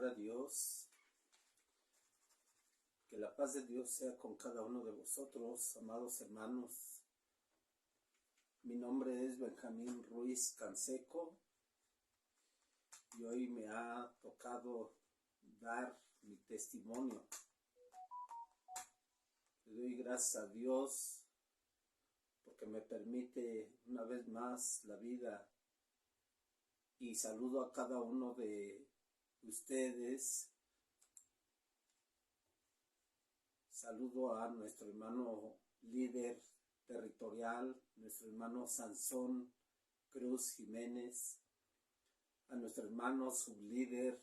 Gloria a Dios. Que la paz de Dios sea con cada uno de vosotros, amados hermanos. Mi nombre es Benjamín Ruiz Canseco y hoy me ha tocado dar mi testimonio. Le doy gracias a Dios porque me permite una vez más la vida, y saludo a cada uno de ustedes. Saludo a nuestro hermano líder territorial, nuestro hermano Sansón Cruz Jiménez, a nuestro hermano sublíder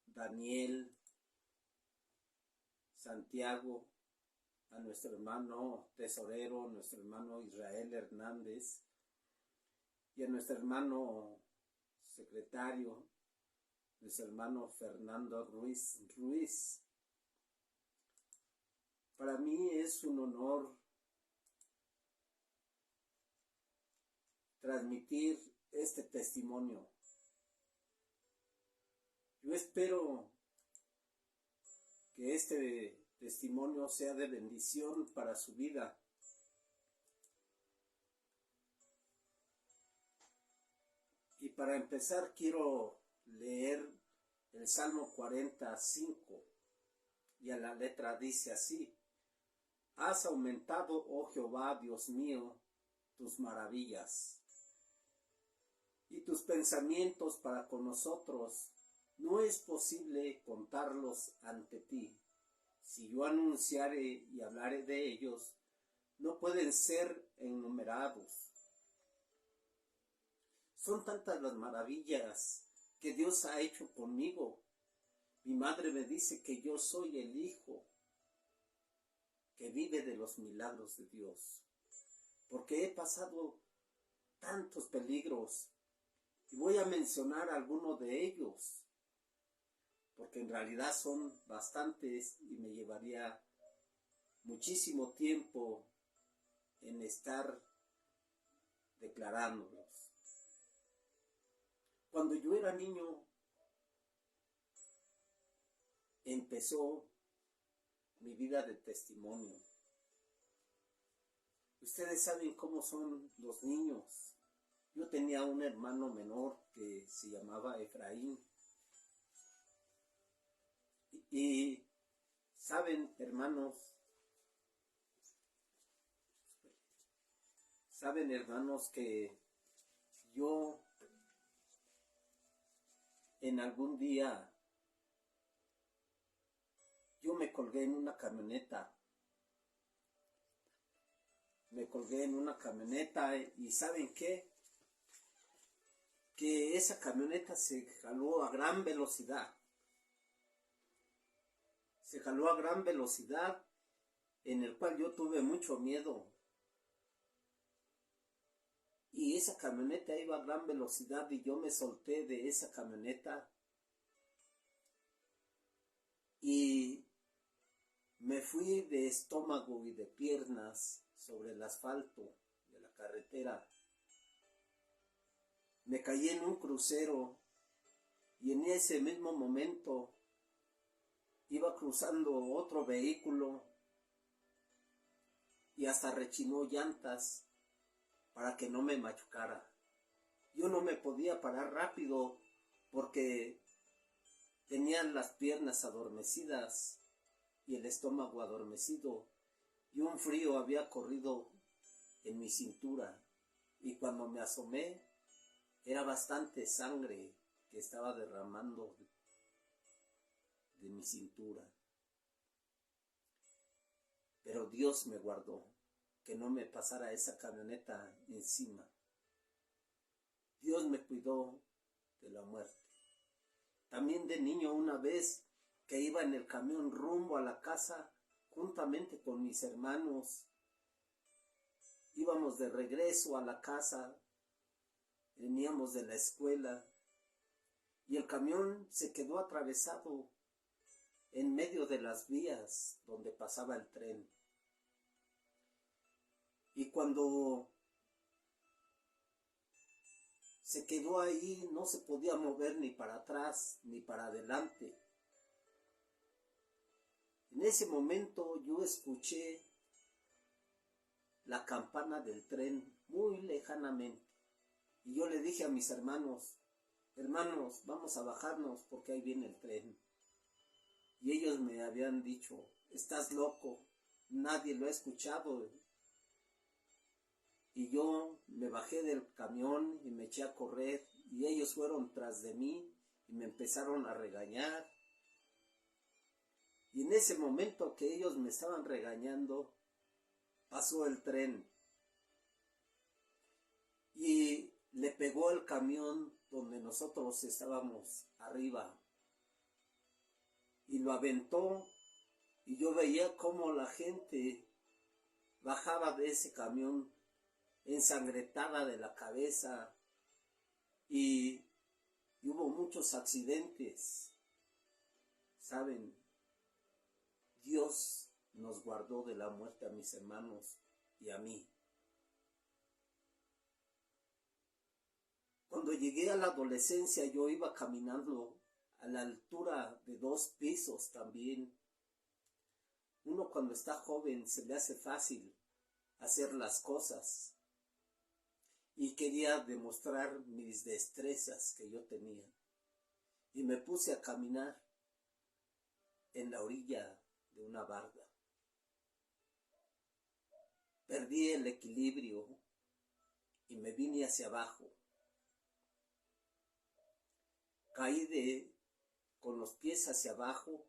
Daniel Santiago, a nuestro hermano tesorero, nuestro hermano Israel Hernández, y a nuestro hermano secretario, nuestro hermano Fernando Ruiz. Para mí es un honor transmitir este testimonio. Yo espero que este testimonio sea de bendición para su vida. Y para empezar quiero leer el Salmo 45, y a la letra dice así: Has aumentado, oh Jehová, Dios mío, tus maravillas y tus pensamientos para con nosotros. No es posible contarlos ante ti. Si yo anunciare y hablare de ellos, no pueden ser enumerados. Son tantas las maravillas que Dios ha hecho conmigo. Mi madre me dice que yo soy el hijo que vive de los milagros de Dios, porque he pasado tantos peligros, y voy a mencionar algunos de ellos, porque en realidad son bastantes y me llevaría muchísimo tiempo en estar declarándolos. Cuando yo era niño, empezó mi vida de testimonio. Ustedes saben cómo son los niños. Yo tenía un hermano menor que se llamaba Efraín. Y saben, hermanos que yo en algún día yo me colgué en una camioneta. Y ¿saben qué? Que esa camioneta se jaló a gran velocidad. En el cual yo tuve mucho miedo. Y esa camioneta iba a gran velocidad y yo me solté de esa camioneta y me fui de estómago y de piernas sobre el asfalto de la carretera. Me caí en un crucero y en ese mismo momento iba cruzando otro vehículo y hasta rechinó llantas para que no me machucara. Yo no me podía parar rápido porque tenía las piernas adormecidas y el estómago adormecido, y un frío había corrido en mi cintura, y cuando me asomé era bastante sangre que estaba derramando de mi cintura. Pero Dios me guardó, que no me pasara esa camioneta encima. Dios me cuidó de la muerte. También de niño, una vez que iba en el camión rumbo a la casa, juntamente con mis hermanos, íbamos de regreso a la casa, veníamos de la escuela, y el camión se quedó atravesado en medio de las vías donde pasaba el tren. Y cuando se quedó ahí, no se podía mover ni para atrás ni para adelante. En ese momento yo escuché la campana del tren muy lejanamente. Y yo le dije a mis hermanos, hermanos, vamos a bajarnos porque ahí viene el tren. Y ellos me habían dicho, estás loco, nadie lo ha escuchado. Y yo me bajé del camión y me eché a correr y ellos fueron tras de mí y me empezaron a regañar. Y en ese momento que ellos me estaban regañando, pasó el tren y le pegó al camión donde nosotros estábamos arriba y lo aventó, y yo veía cómo la gente bajaba de ese camión ensangrentada de la cabeza y hubo muchos accidentes. Saben, Dios nos guardó de la muerte a mis hermanos y a mí. Cuando llegué a la adolescencia, yo iba caminando a la altura de 2 pisos también. Uno cuando está joven se le hace fácil hacer las cosas. Y quería demostrar mis destrezas que yo tenía. Y me puse a caminar en la orilla de una barda. Perdí el equilibrio y me vine hacia abajo. Caí con los pies hacia abajo,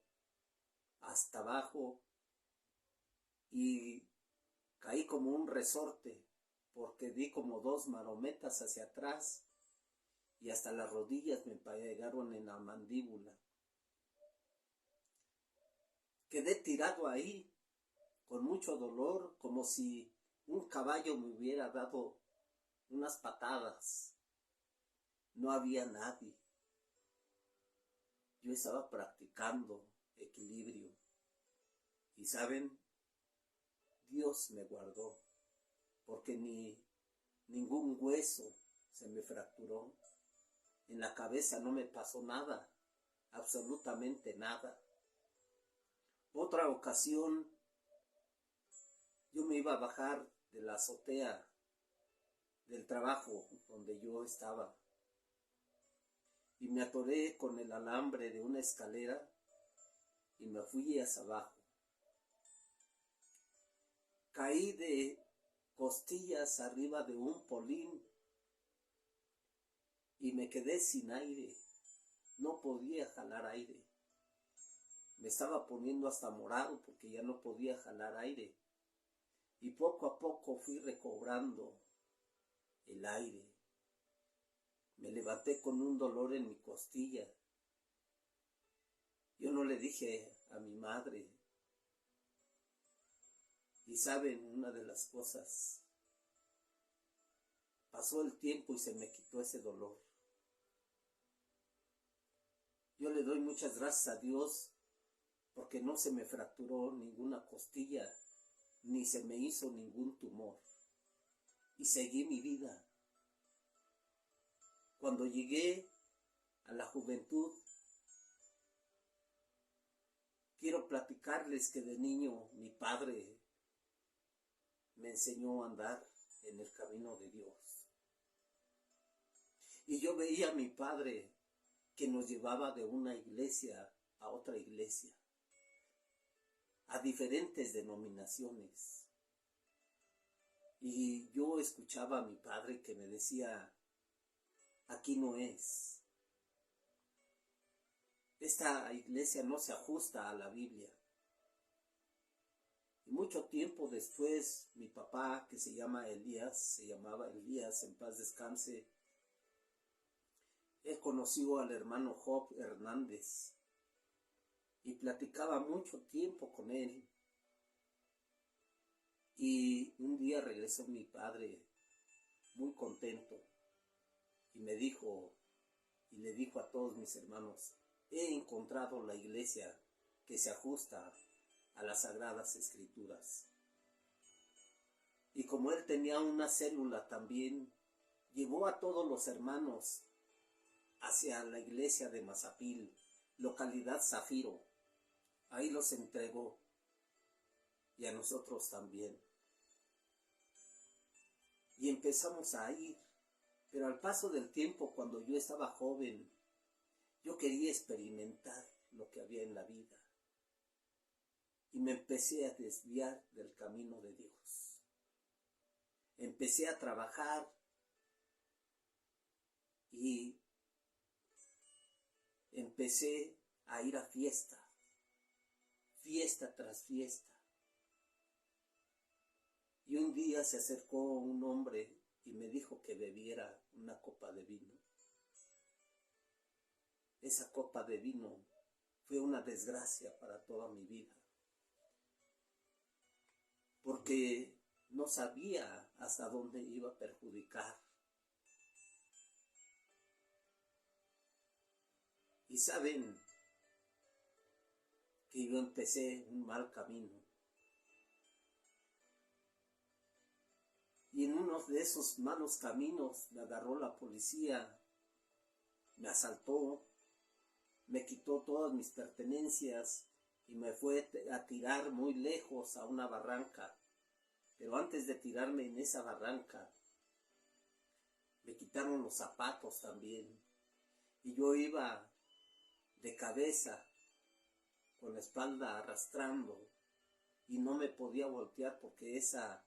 hasta abajo, y caí como un resorte, porque di como 2 marometas hacia atrás y hasta las rodillas me pegaron en la mandíbula. Quedé tirado ahí con mucho dolor, como si un caballo me hubiera dado unas patadas. No había nadie. Yo estaba practicando equilibrio. Y saben, Dios me guardó, porque ningún hueso se me fracturó. En la cabeza no me pasó nada, absolutamente nada. Otra ocasión, yo me iba a bajar de la azotea del trabajo donde yo estaba y me atoré con el alambre de una escalera y me fui hacia abajo. Caí de costillas arriba de un polín y me quedé sin aire. No podía jalar aire. Me estaba poniendo hasta morado porque ya no podía jalar aire. Y poco a poco fui recobrando el aire. Me levanté con un dolor en mi costilla. Yo no le dije a mi madre. Y saben, una de las cosas, pasó el tiempo y se me quitó ese dolor. Yo le doy muchas gracias a Dios porque no se me fracturó ninguna costilla, ni se me hizo ningún tumor. Y seguí mi vida. Cuando llegué a la juventud, quiero platicarles que de niño mi padre me enseñó a andar en el camino de Dios. Y yo veía a mi padre que nos llevaba de una iglesia a otra iglesia, a diferentes denominaciones. Y yo escuchaba a mi padre que me decía, aquí no es. Esta iglesia no se ajusta a la Biblia. Y mucho tiempo después, mi papá, que se llamaba Elías, en paz descanse, él conoció al hermano Job Hernández y platicaba mucho tiempo con él. Y un día regresó mi padre muy contento y me dijo, y le dijo a todos mis hermanos, he encontrado la iglesia que se ajusta a las Sagradas Escrituras. Y como él tenía una célula también, llevó a todos los hermanos hacia la iglesia de Mazapil, localidad Zafiro. Ahí los entregó, y a nosotros también. Y empezamos a ir, pero al paso del tiempo, cuando yo estaba joven, yo quería experimentar lo que había en la vida. Y me empecé a desviar del camino de Dios. Empecé a trabajar y empecé a ir a fiesta tras fiesta. Y un día se acercó un hombre y me dijo que bebiera una copa de vino. Esa copa de vino fue una desgracia para toda mi vida, porque no sabía hasta dónde iba a perjudicar. Y saben que yo empecé un mal camino. Y en uno de esos malos caminos me agarró la policía, me asaltó, me quitó todas mis pertenencias y me fue a tirar muy lejos a una barranca. Pero antes de tirarme en esa barranca, me quitaron los zapatos también. Y yo iba de cabeza, con la espalda arrastrando, y no me podía voltear porque esa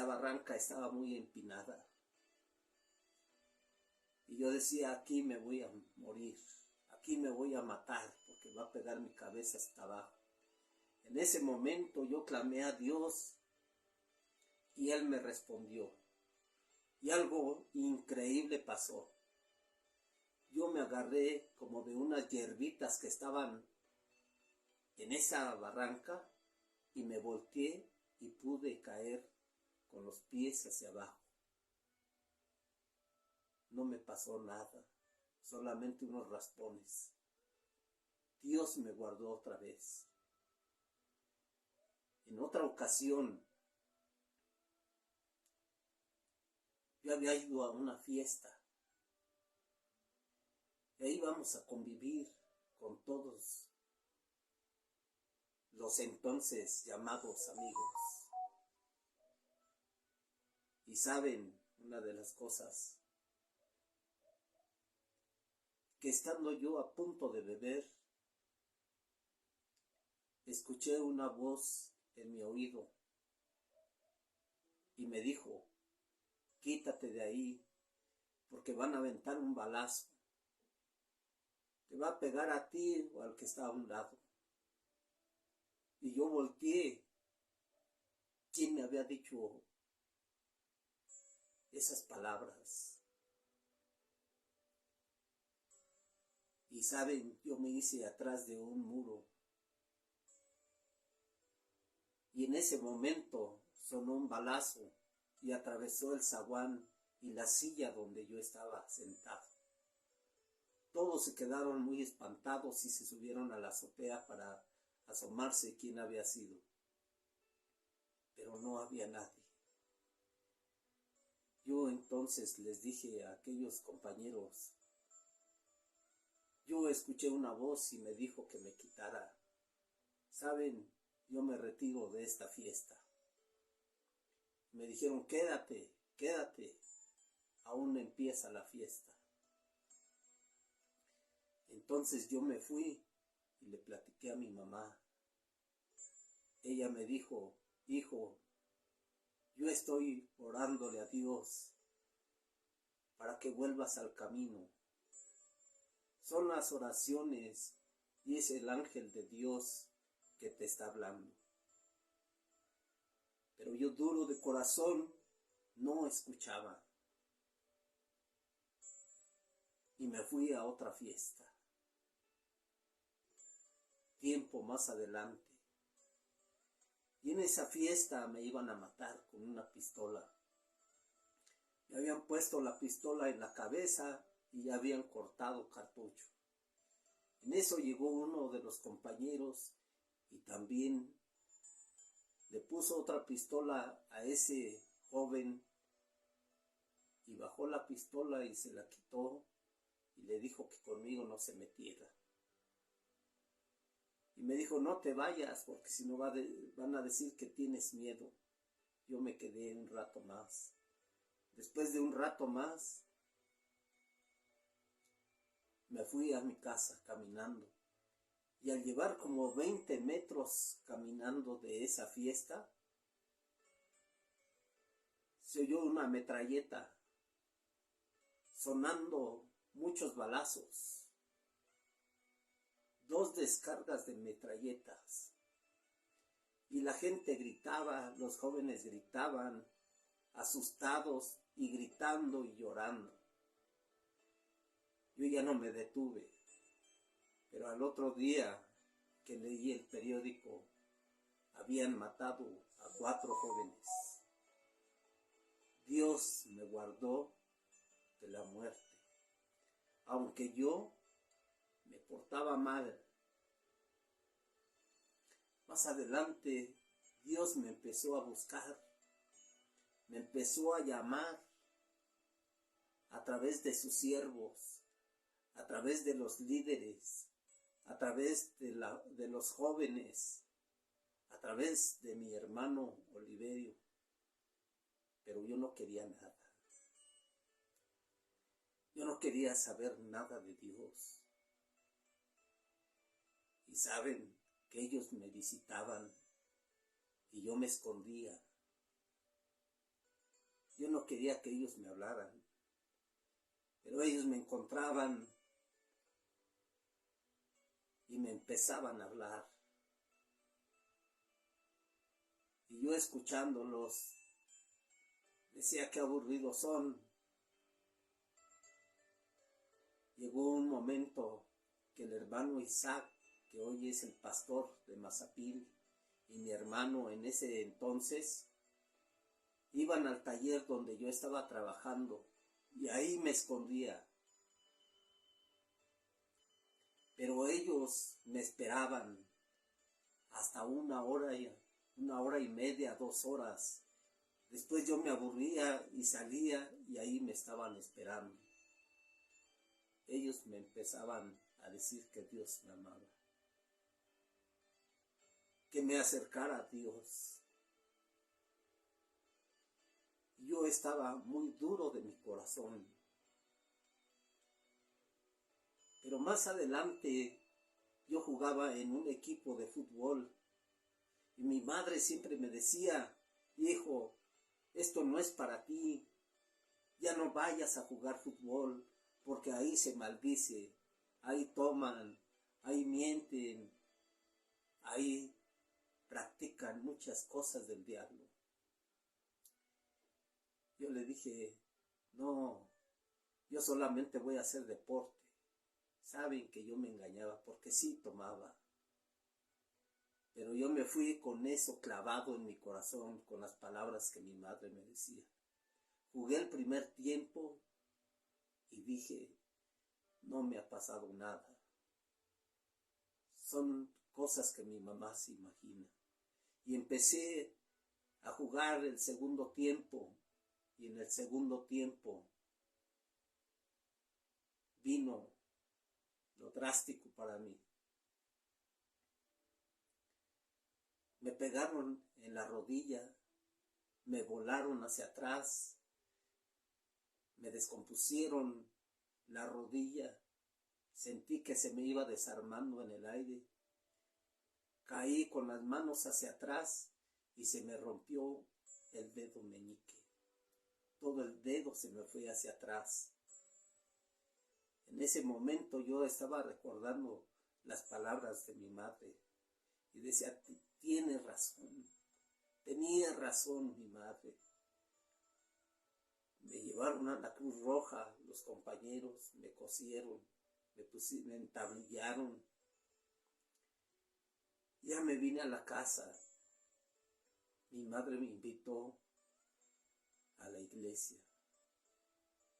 barranca estaba muy empinada. Y yo decía, aquí me voy a morir, aquí me voy a matar, porque va a pegar mi cabeza hasta abajo. En ese momento yo clamé a Dios y Él me respondió. Y algo increíble pasó. Yo me agarré como de unas hierbitas que estaban en esa barranca y me volteé y pude caer con los pies hacia abajo. No me pasó nada, solamente unos raspones. Dios me guardó otra vez. En otra ocasión, yo había ido a una fiesta. Y ahí íbamos a convivir con todos los entonces llamados amigos. Y saben, una de las cosas, que estando yo a punto de beber, escuché una voz en mi oído y me dijo, quítate de ahí, porque van a aventar un balazo. Te va a pegar a ti o al que está a un lado. Y yo volteé. ¿Quién me había dicho esas palabras? Y saben, yo me hice atrás de un muro. Y en ese momento sonó un balazo y atravesó el zaguán y la silla donde yo estaba sentado. Todos se quedaron muy espantados y se subieron a la azotea para asomarse quién había sido. Pero no había nadie. Yo entonces les dije a aquellos compañeros, yo escuché una voz y me dijo que me quitara. Saben, yo me retiro de esta fiesta. Me dijeron, quédate, aún empieza la fiesta. Entonces yo me fui y le platiqué a mi mamá. Ella me dijo, hijo, yo estoy orándole a Dios para que vuelvas al camino. Son las oraciones y es el ángel de Dios que te está hablando. Pero yo duro de corazón no escuchaba. Y me fui a otra fiesta. Tiempo más adelante. Y en esa fiesta me iban a matar con una pistola. Me habían puesto la pistola en la cabeza y ya habían cortado cartucho. En eso llegó uno de los compañeros y también le puso otra pistola a ese joven bajó la pistola y se la quitó y le dijo que conmigo no se metiera. Y me dijo, no te vayas porque si no van a decir que tienes miedo. Yo me quedé un rato más. Después de un rato más, me fui a mi casa caminando. Y al llevar como 20 metros caminando de esa fiesta, se oyó una metralleta sonando muchos balazos. 2 descargas de metralletas. Y la gente gritaba, los jóvenes gritaban, asustados y gritando y llorando. Yo ya no me detuve, pero al otro día que leí el periódico, habían matado a 4 jóvenes. Dios me guardó de la muerte, aunque yo me portaba mal. Más adelante, Dios me empezó a buscar, me empezó a llamar a través de sus siervos, a través de los líderes, a través de los jóvenes, a través de mi hermano Oliverio. Pero yo no quería nada. Yo no quería saber nada de Dios. Y saben que ellos me visitaban y yo me escondía. Yo no quería que ellos me hablaran, pero ellos me encontraban y me empezaban a hablar. Y yo escuchándolos, decía qué aburridos son. Llegó un momento que el hermano Isaac, que hoy es el pastor de Mazapil, y mi hermano en ese entonces, iban al taller donde yo estaba trabajando, y ahí me escondía. Pero ellos me esperaban hasta 1 hora y media, 2 horas. Después yo me aburría y salía y ahí me estaban esperando. Ellos me empezaban a decir que Dios me amaba, que me acercara a Dios. Yo estaba muy duro de mi corazón. Pero más adelante yo jugaba en un equipo de fútbol y mi madre siempre me decía, hijo, esto no es para ti, ya no vayas a jugar fútbol porque ahí se maldice, ahí toman, ahí mienten, ahí practican muchas cosas del diablo. Yo le dije, no, yo solamente voy a hacer deporte. Saben que yo me engañaba porque sí tomaba. Pero yo me fui con eso clavado en mi corazón, con las palabras que mi madre me decía. Jugué el primer tiempo y dije, no me ha pasado nada. Son cosas que mi mamá se imagina. Y empecé a jugar el segundo tiempo. Y en el segundo tiempo vino lo drástico para mí. Me pegaron en la rodilla, me volaron hacia atrás, me descompusieron la rodilla, sentí que se me iba desarmando en el aire, caí con las manos hacia atrás y se me rompió el dedo meñique. Todo el dedo se me fue hacia atrás. En ese momento yo estaba recordando las palabras de mi madre y decía, tiene razón, tenía razón mi madre. Me llevaron a la Cruz Roja, los compañeros me cosieron, me entablillaron. Ya me vine a la casa. Mi madre me invitó a la iglesia.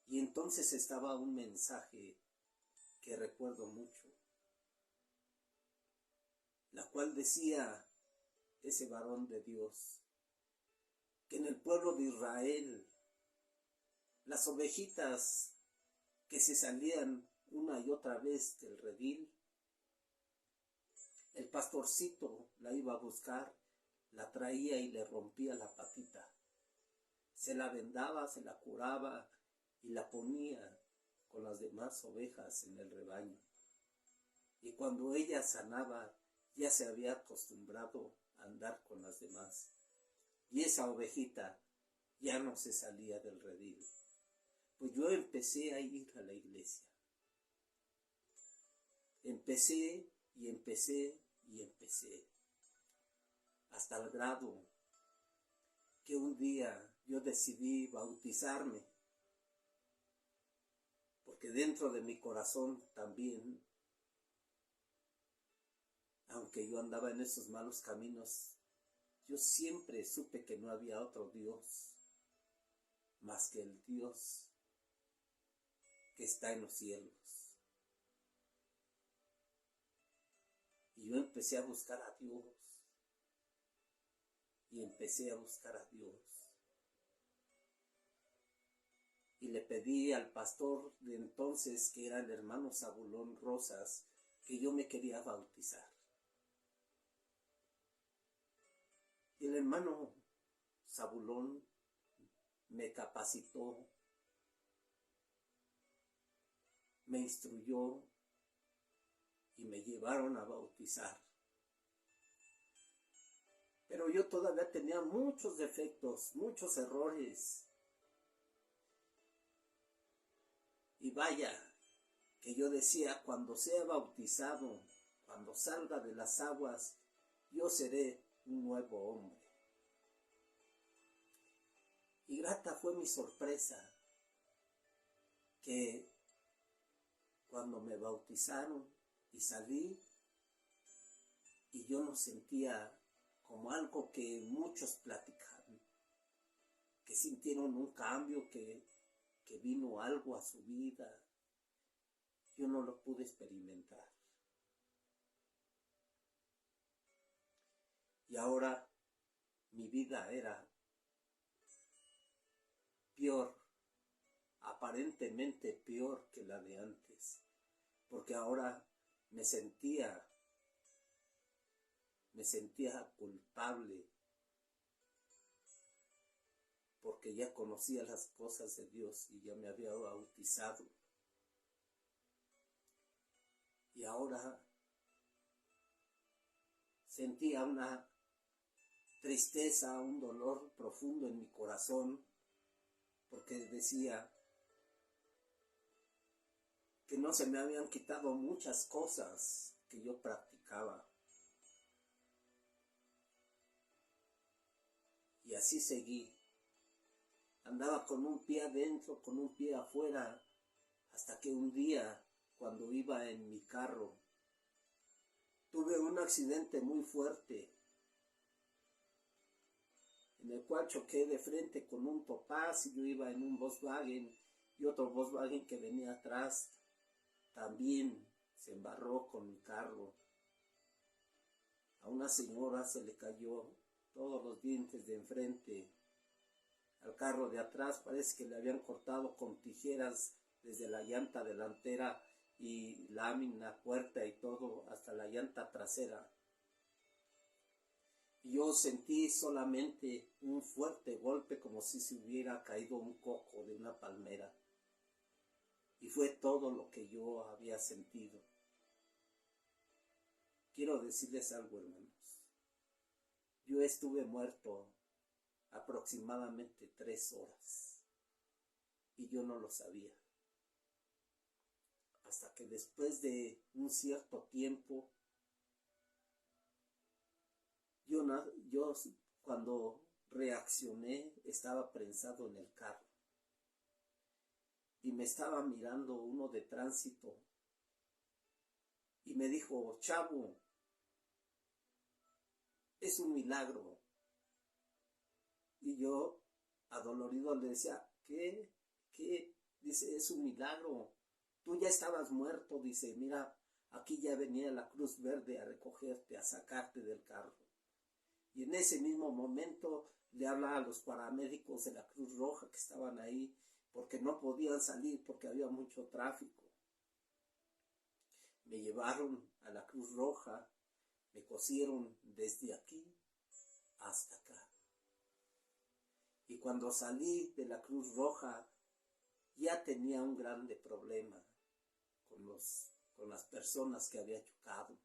Y entonces estaba un mensaje que recuerdo mucho, la cual decía ese varón de Dios, que en el pueblo de Israel las ovejitas que se salían una y otra vez del redil, el pastorcito la iba a buscar, la traía y le rompía la patita. Se la vendaba, se la curaba y la ponía con las demás ovejas en el rebaño. Y cuando ella sanaba, ya se había acostumbrado a andar con las demás. Y esa ovejita ya no se salía del redil. Pues yo empecé a ir a la iglesia. Empecé y empecé y empecé. Hasta el grado que un día yo decidí bautizarme. Porque dentro de mi corazón también, aunque yo andaba en esos malos caminos, yo siempre supe que no había otro Dios más que el Dios que está en los cielos. Y yo empecé a buscar a Dios. Y empecé a buscar a Dios. Y le pedí al pastor de entonces, que era el hermano Zabulón Rosas, que yo me quería bautizar. Y el hermano Zabulón me capacitó, me instruyó y me llevaron a bautizar. Pero yo todavía tenía muchos defectos, muchos errores. Y vaya, que yo decía, cuando sea bautizado, cuando salga de las aguas, yo seré un nuevo hombre. Y grata fue mi sorpresa, que cuando me bautizaron y salí, y yo no sentía como algo que muchos platicaron, que sintieron un cambio, que vino algo a su vida. Yo no lo pude experimentar. Y ahora mi vida era peor, aparentemente peor que la de antes, porque ahora me sentía culpable, porque ya conocía las cosas de Dios y ya me había bautizado. Y ahora sentía una tristeza, un dolor profundo en mi corazón, porque decía que no se me habían quitado muchas cosas que yo practicaba. Y así seguí. Andaba con un pie adentro, con un pie afuera, hasta que un día, cuando iba en mi carro, tuve un accidente muy fuerte, en el cual choqué de frente con un Topaz, y yo iba en un Volkswagen, y otro Volkswagen que venía atrás también se embarró con mi carro. A una señora se le cayó todos los dientes de enfrente. Al carro de atrás parece que le habían cortado con tijeras desde la llanta delantera y lámina, puerta y todo hasta la llanta trasera. Y yo sentí solamente un fuerte golpe, como si se hubiera caído un coco de una palmera. Y fue todo lo que yo había sentido. Quiero decirles algo, hermanos. Yo estuve muerto aproximadamente 3 horas y yo no lo sabía. Hasta que después de un cierto tiempo, yo cuando reaccioné estaba prensado en el carro y me estaba mirando uno de tránsito y me dijo: chavo, es un milagro. Y yo, adolorido, le decía: ¿qué? Dice: es un milagro. Tú ya estabas muerto. Dice: mira, aquí ya venía la Cruz Verde a recogerte, a sacarte del carro. Y en ese mismo momento le habla a los paramédicos de la Cruz Roja que estaban ahí, porque no podían salir porque había mucho tráfico. Me llevaron a la Cruz Roja, me cosieron desde aquí hasta acá. Y cuando salí de la Cruz Roja, ya tenía un grande problema con las personas que había chocado.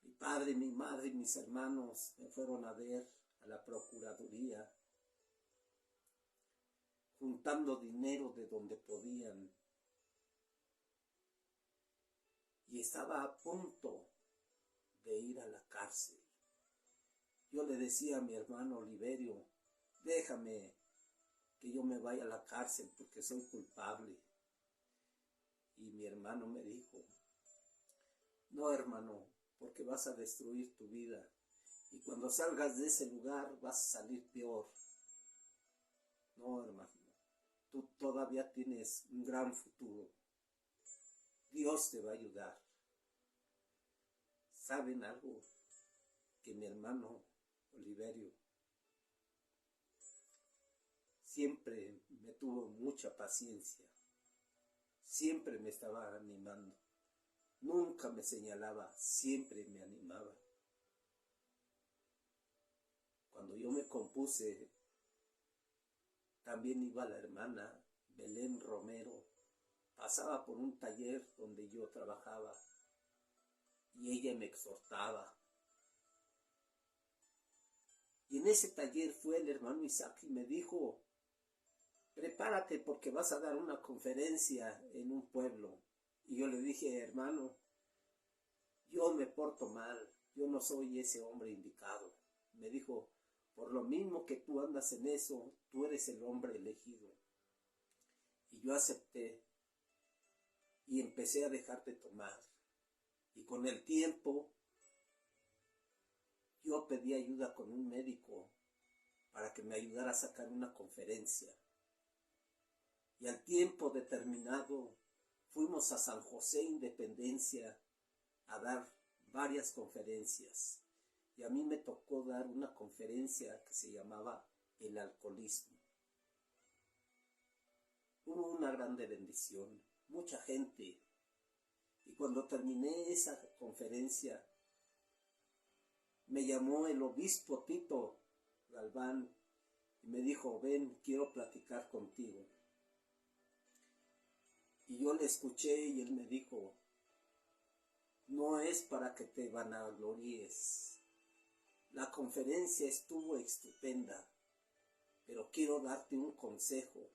Mi padre, mi madre y mis hermanos me fueron a ver a la Procuraduría, juntando dinero de donde podían. Y estaba a punto de ir a la cárcel. Yo le decía a mi hermano Oliverio, déjame que yo me vaya a la cárcel porque soy culpable. Y mi hermano me dijo, no, hermano, porque vas a destruir tu vida. Y cuando salgas de ese lugar vas a salir peor. No, hermano, tú todavía tienes un gran futuro. Dios te va a ayudar. ¿Saben algo? Que mi hermano Oliverio siempre me tuvo mucha paciencia. Siempre me estaba animando. Nunca me señalaba, siempre me animaba. Cuando yo me compuse, también iba la hermana Belén Romero. Pasaba por un taller donde yo trabajaba y ella me exhortaba. Y en ese taller fue el hermano Isaac y me dijo, prepárate porque vas a dar una conferencia en un pueblo. Y yo le dije, hermano, yo me porto mal, yo no soy ese hombre indicado. Me dijo, por lo mismo que tú andas en eso, tú eres el hombre elegido. Y yo acepté y empecé a dejar de tomar. Y con el tiempo, yo pedí ayuda con un médico para que me ayudara a sacar una conferencia. Y al tiempo determinado, fuimos a San José Independencia a dar varias conferencias. Y a mí me tocó dar una conferencia que se llamaba El alcoholismo. Hubo una grande bendición, mucha gente. Y cuando terminé esa conferencia, me llamó el obispo Tito Galván y me dijo, ven, quiero platicar contigo. Y yo le escuché y él me dijo, no es para que te vanaglories. La conferencia estuvo estupenda, pero quiero darte un consejo.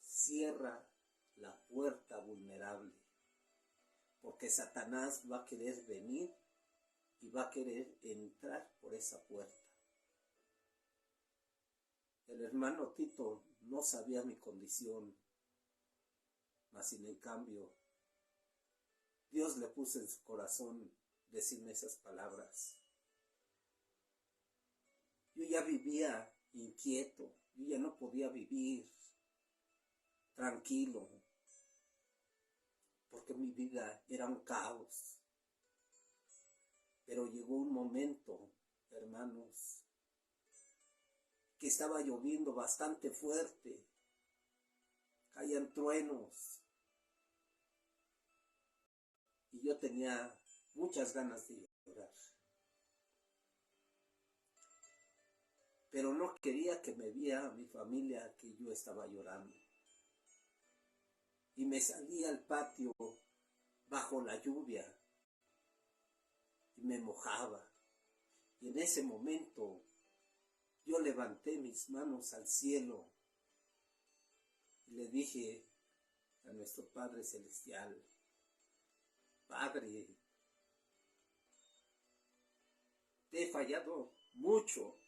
Cierra la puerta vulnerable, porque Satanás va a querer venir y va a querer entrar por esa puerta. El hermano Tito no sabía mi condición, mas sin en cambio, Dios le puso en su corazón decirme esas palabras. Yo ya vivía inquieto, yo ya no podía vivir tranquilo, porque mi vida era un caos. Pero llegó un momento, hermanos, que estaba lloviendo bastante fuerte, caían truenos, y yo tenía muchas ganas de llorar. Pero no quería que me viera mi familia que yo estaba llorando. Y me salí al patio bajo la lluvia y me mojaba. Y en ese momento yo levanté mis manos al cielo y le dije a nuestro Padre Celestial, Padre, te he fallado mucho.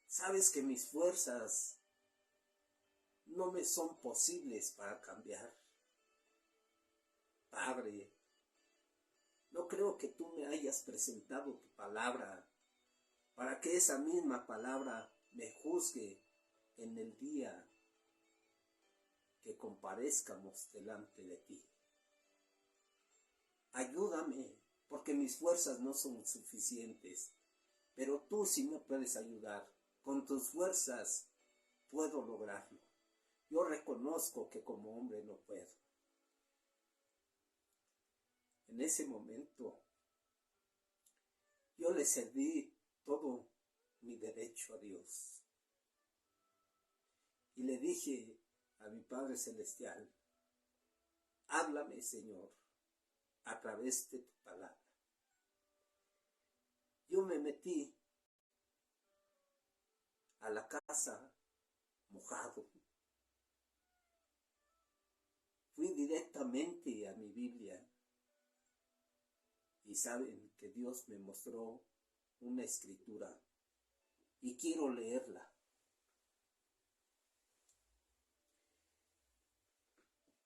Sabes que mis fuerzas no me son posibles para cambiar. Padre, no creo que tú me hayas presentado tu palabra para que esa misma palabra me juzgue en el día que comparezcamos delante de ti. Ayúdame, porque mis fuerzas no son suficientes. pero tú sí me puedes ayudar. Con tus fuerzas puedo lograrlo. Yo reconozco que como hombre no puedo. En ese momento, yo le cedí todo mi derecho a Dios. Y le dije a mi Padre Celestial, háblame, Señor, a través de tu palabra. Yo me metí a la casa mojado. Fui directamente a mi Biblia. Y saben que Dios me mostró una escritura y quiero leerla.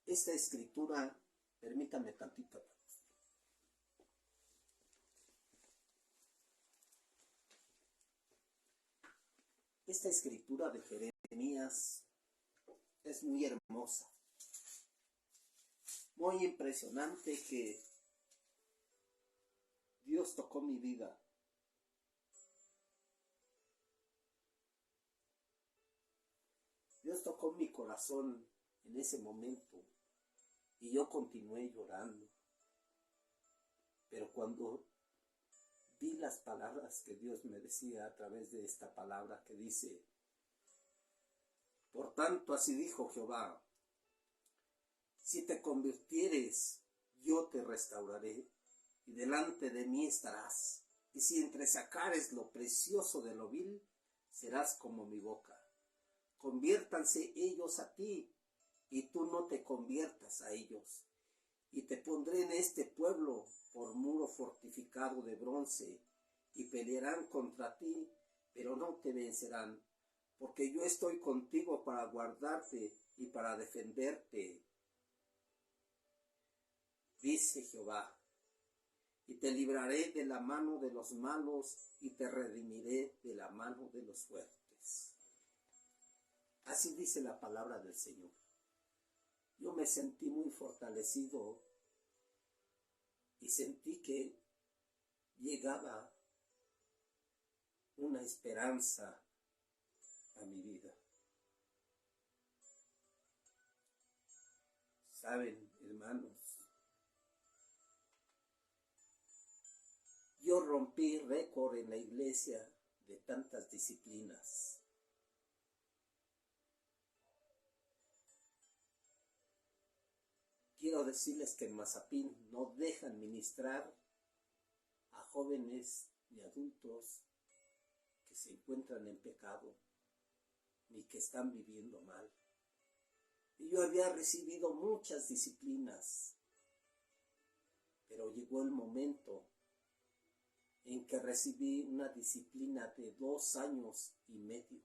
Esta escritura, permítame tantito. Esta escritura de Jeremías es muy hermosa, muy impresionante, que Dios tocó mi vida. Dios tocó mi corazón en ese momento y yo continué llorando. Pero cuando vi las palabras que Dios me decía a través de esta palabra que dice, por tanto así dijo Jehová, si te convirtieres, yo te restauraré y delante de mí estarás. Y si entresacares lo precioso de lo vil, serás como mi boca. Conviértanse ellos a ti, y tú no te conviertas a ellos. Y te pondré en este pueblo por muro fortificado de bronce, y pelearán contra ti, pero no te vencerán, porque yo estoy contigo para guardarte y para defenderte, dice Jehová. Y te libraré de la mano de los malos y te redimiré de la mano de los fuertes. Así dice la palabra del Señor. Yo me sentí muy fortalecido y sentí que llegaba una esperanza a mi vida. Saben, hermanos, yo rompí récord en la iglesia de tantas disciplinas. Quiero decirles que en Mazapín no dejan ministrar a jóvenes ni adultos que se encuentran en pecado ni que están viviendo mal. Y yo había recibido muchas disciplinas, pero llegó el momento en que recibí una disciplina de 2 años y medio.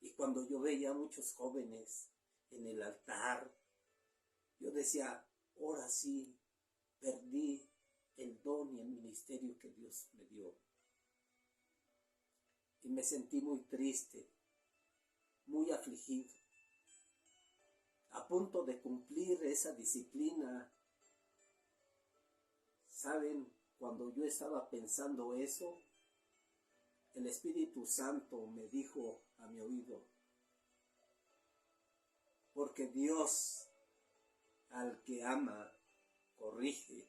Y cuando yo veía a muchos jóvenes en el altar, yo decía, ahora sí, perdí el don y el ministerio que Dios me dio. Y me sentí muy triste, muy afligido, a punto de cumplir esa disciplina. ¿Saben? Cuando yo estaba pensando eso, el Espíritu Santo me dijo a mi oído, porque Dios al que ama, corrige.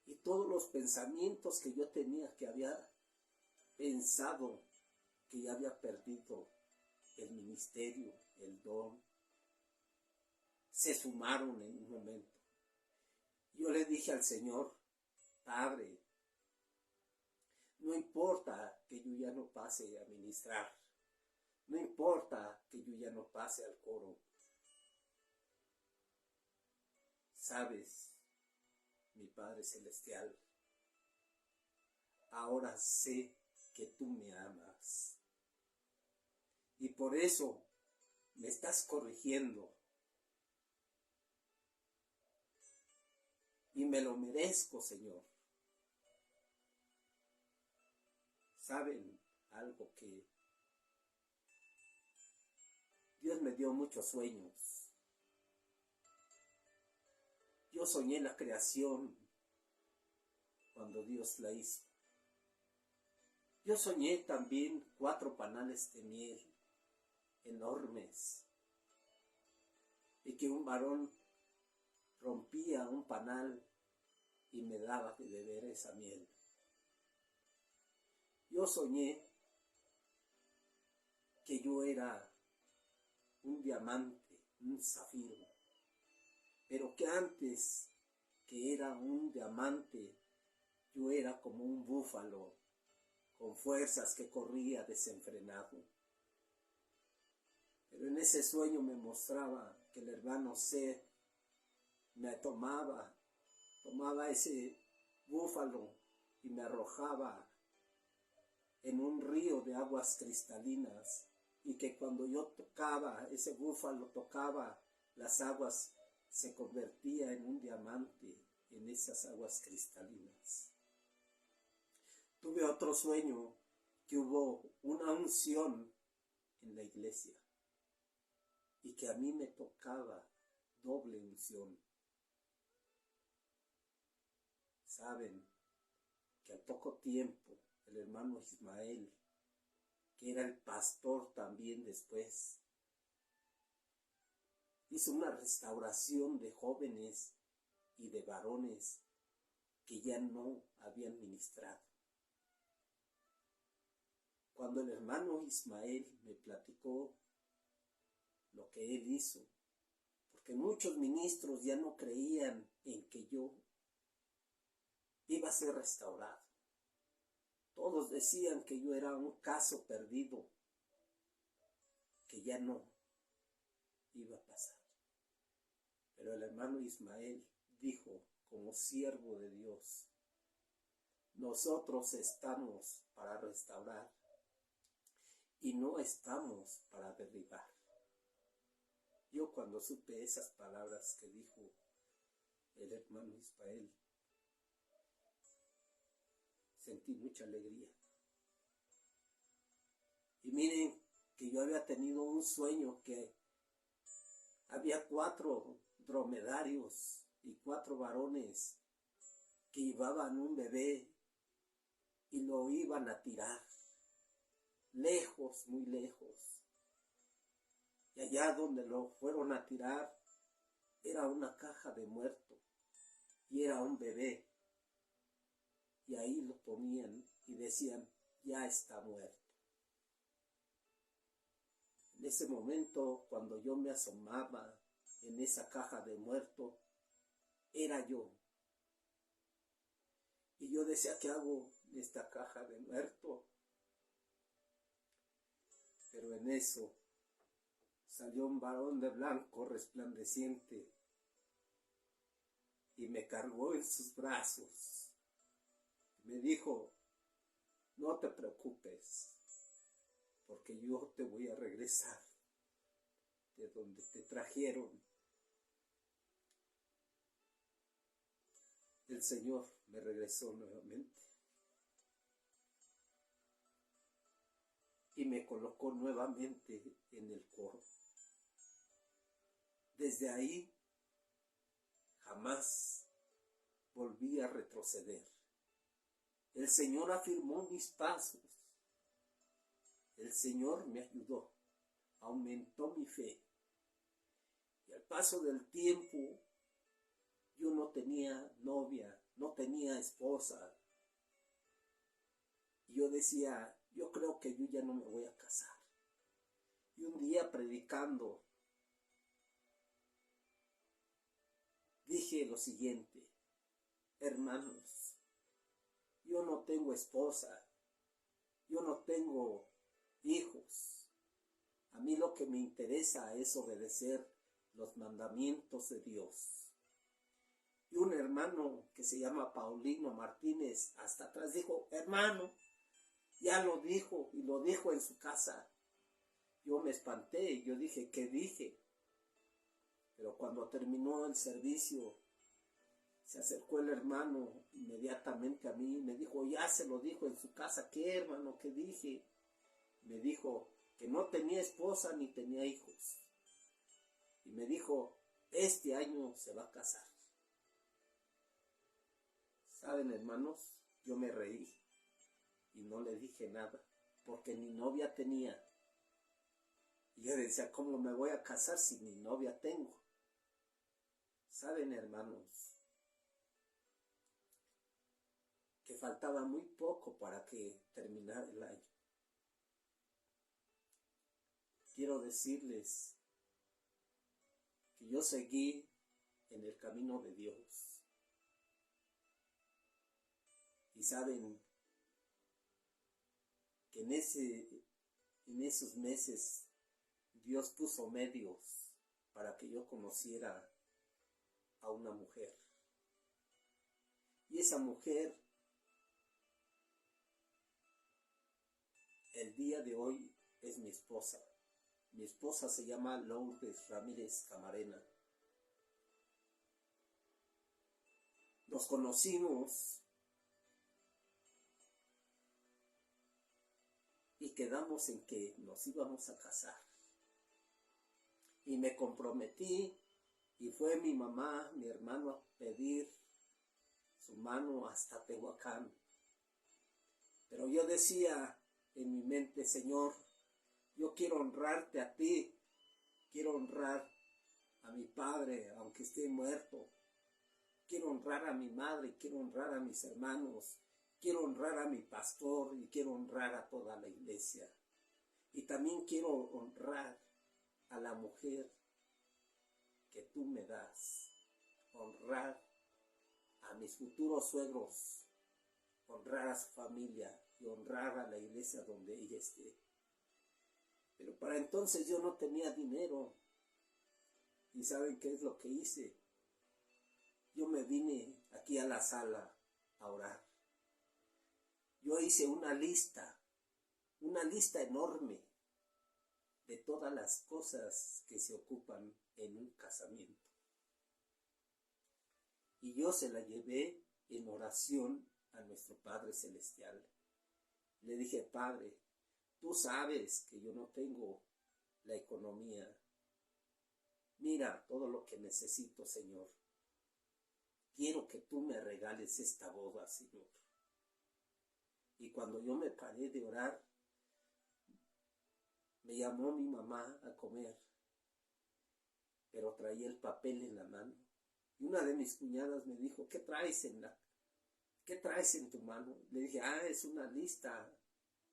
Y todos los pensamientos que yo tenía, que había pensado que ya había perdido el ministerio, el don, se sumaron en un momento. Yo le dije al Señor, Padre, no importa que yo ya no pase a ministrar, no importa que yo ya no pase al coro. Sabes, mi Padre Celestial, ahora sé que tú me amas. Y por eso me estás corrigiendo. Y me lo merezco, Señor. ¿Saben algo? Que Dios me dio muchos sueños. Yo soñé la creación cuando Dios la hizo. Yo soñé también 4 panales de miel enormes y que un varón rompía un panal y me daba de beber esa miel. Yo soñé que yo era un diamante, un zafiro, pero que antes que era un diamante, yo era como un búfalo con fuerzas que corría desenfrenado. Pero en ese sueño me mostraba que el hermano Seth me tomaba ese búfalo y me arrojaba en un río de aguas cristalinas, y que cuando yo tocaba, ese búfalo tocaba las aguas, se convertía en un diamante en esas aguas cristalinas. Tuve otro sueño que hubo una unción en la iglesia y que a mí me tocaba doble unción. Saben que al poco tiempo el hermano Ismael, que era el pastor también después, hizo una restauración de jóvenes y de varones que ya no habían ministrado. Cuando el hermano Ismael me platicó lo que él hizo, porque muchos ministros ya no creían en que yo iba a ser restaurado. Todos decían que yo era un caso perdido, que ya no iba a pasar. Pero el hermano Ismael dijo, como siervo de Dios, nosotros estamos para restaurar y no estamos para derribar. Yo cuando supe esas palabras que dijo el hermano Ismael, sentí mucha alegría. Y miren que yo había tenido un sueño que había 4 dromedarios y 4 varones que llevaban un bebé y lo iban a tirar lejos, muy lejos. Y allá donde lo fueron a tirar era una caja de muerto y era un bebé. Y ahí lo ponían y decían, ya está muerto. En ese momento, cuando yo me asomaba en esa caja de muerto, era yo. Y yo decía, ¿qué hago en esta caja de muerto? Pero en eso salió un varón de blanco resplandeciente y me cargó en sus brazos. Me dijo, no te preocupes, porque yo te voy a regresar de donde te trajeron. El Señor me regresó nuevamente y me colocó nuevamente en el coro. Desde ahí jamás volví a retroceder. El Señor afirmó mis pasos. El Señor me ayudó, aumentó mi fe. Y al paso del tiempo, yo no tenía novia, no tenía esposa. Y yo decía, yo creo que yo ya no me voy a casar. Y un día predicando, dije lo siguiente, hermanos, yo no tengo esposa, yo no tengo hijos. A mí lo que me interesa es obedecer los mandamientos de Dios. Y un hermano que se llama Paulino Martínez hasta atrás dijo, hermano, ya lo dijo y lo dijo en su casa. Yo me espanté y yo dije, ¿qué dije? Pero cuando terminó el servicio, se acercó el hermano inmediatamente a mí y me dijo, ya se lo dijo en su casa. ¿Qué, hermano? ¿Qué dije? Me dijo que no tenía esposa ni tenía hijos. Y me dijo, este año se va a casar. ¿Saben, hermanos? Yo me reí y no le dije nada, porque ni novia tenía. Y yo decía, ¿cómo me voy a casar si ni novia tengo? ¿Saben, hermanos? Que faltaba muy poco para que terminara el año. Quiero decirles que yo seguí en el camino de Dios. Y saben que en esos meses Dios puso medios para que yo conociera a una mujer. Y esa mujer, el día de hoy, es mi esposa. Mi esposa se llama Lourdes Ramírez Camarena. Nos conocimos y quedamos en que nos íbamos a casar. Y me comprometí y fue mi mamá, mi hermano a pedir su mano hasta Tehuacán. Pero yo decía en mi mente, Señor, yo quiero honrarte a ti, quiero honrar a mi padre, aunque esté muerto. Quiero honrar a mi madre, quiero honrar a mis hermanos, quiero honrar a mi pastor y quiero honrar a toda la iglesia. Y también quiero honrar a la mujer que tú me das, honrar a mis futuros suegros, honrar a su familia y honrar a la iglesia donde ella esté. Pero para entonces yo no tenía dinero. ¿Y saben qué es lo que hice? Yo me vine aquí a la sala a orar. Yo hice una lista enorme de todas las cosas que se ocupan en un casamiento. Y yo se la llevé en oración a nuestro Padre Celestial. Le dije, Padre, tú sabes que yo no tengo la economía. Mira todo lo que necesito, Señor. Quiero que tú me regales esta boda, Señor. Y cuando yo me paré de orar, me llamó mi mamá a comer, pero traía el papel en la mano. Y una de mis cuñadas me dijo, ¿qué traes en tu mano? Le dije, es una lista.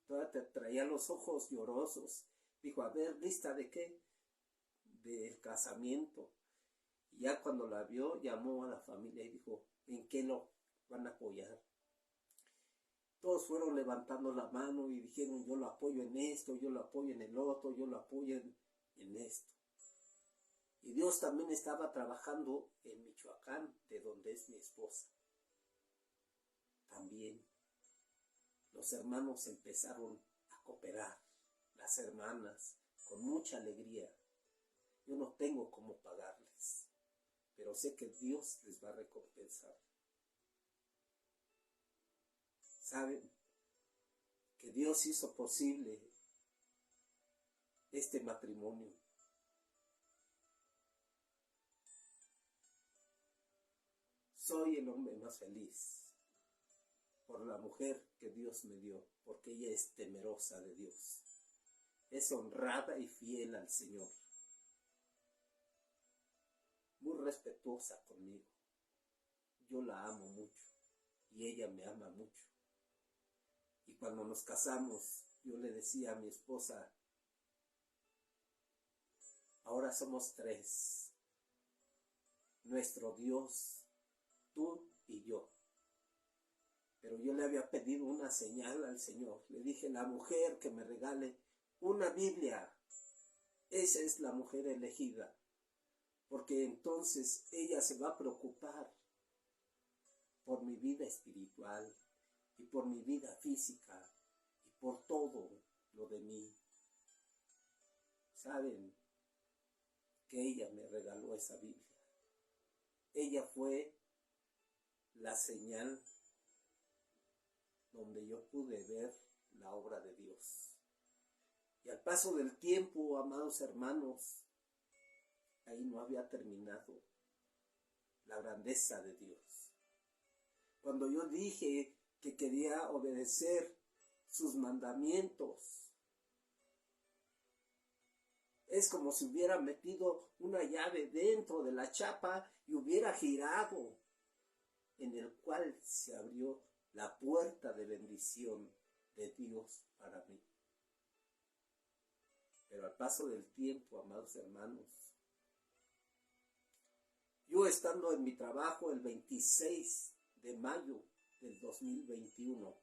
Toda traía los ojos llorosos. Dijo, a ver, ¿lista de qué? Del casamiento. Y ya cuando la vio, llamó a la familia y dijo, ¿en qué lo van a apoyar? Todos fueron levantando la mano y dijeron, yo lo apoyo en esto, yo lo apoyo en el otro, yo lo apoyo en esto. Y Dios también estaba trabajando en Michoacán, de donde es mi esposa. También los hermanos empezaron a cooperar, las hermanas, con mucha alegría. Yo no tengo cómo pagarles, pero sé que Dios les va a recompensar. ¿Saben? Que Dios hizo posible este matrimonio. Soy el hombre más feliz por la mujer que Dios me dio, porque ella es temerosa de Dios. Es honrada y fiel al Señor. Muy respetuosa conmigo. Yo la amo mucho y ella me ama mucho. Y cuando nos casamos, yo le decía a mi esposa, ahora somos tres. Nuestro Dios, tú y yo. Pero yo le había pedido una señal al Señor. Le dije, la mujer que me regale una Biblia, esa es la mujer elegida. Porque entonces ella se va a preocupar por mi vida espiritual y por mi vida física y por todo lo de mí. ¿Saben? Que ella me regaló esa Biblia. Ella fue la señal donde yo pude ver la obra de Dios. Y al paso del tiempo, amados hermanos, ahí no había terminado la grandeza de Dios. Cuando yo dije que quería obedecer sus mandamientos, es como si hubiera metido una llave dentro de la chapa y hubiera girado, en el cual se abrió la puerta de bendición de Dios para mí. Pero al paso del tiempo, amados hermanos, yo estando en mi trabajo el 26 de mayo del 2021,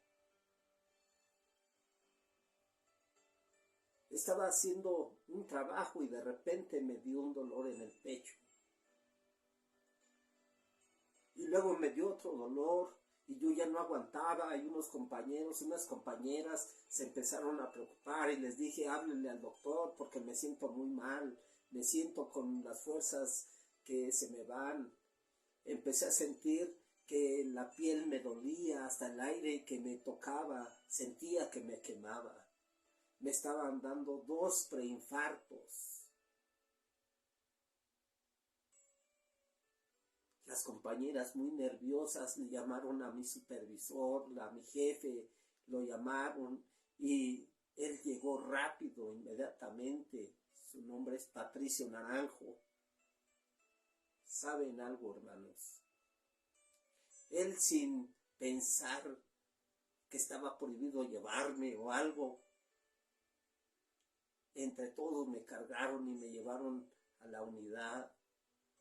estaba haciendo un trabajo y de repente me dio un dolor en el pecho. Y luego me dio otro dolor y yo ya no aguantaba. Y unos compañeros, unas compañeras se empezaron a preocupar y les dije, háblenle al doctor porque me siento muy mal, me siento con las fuerzas que se me van. Empecé a sentir que la piel me dolía, hasta el aire que me tocaba sentía que me quemaba. Me estaban dando 2 preinfartos. Las compañeras muy nerviosas le llamaron a mi supervisor, a mi jefe, lo llamaron y él llegó rápido, inmediatamente. Su nombre es Patricio Naranjo. ¿Saben algo, hermanos? Él, sin pensar que estaba prohibido llevarme o algo, entre todos me cargaron y me llevaron a la unidad.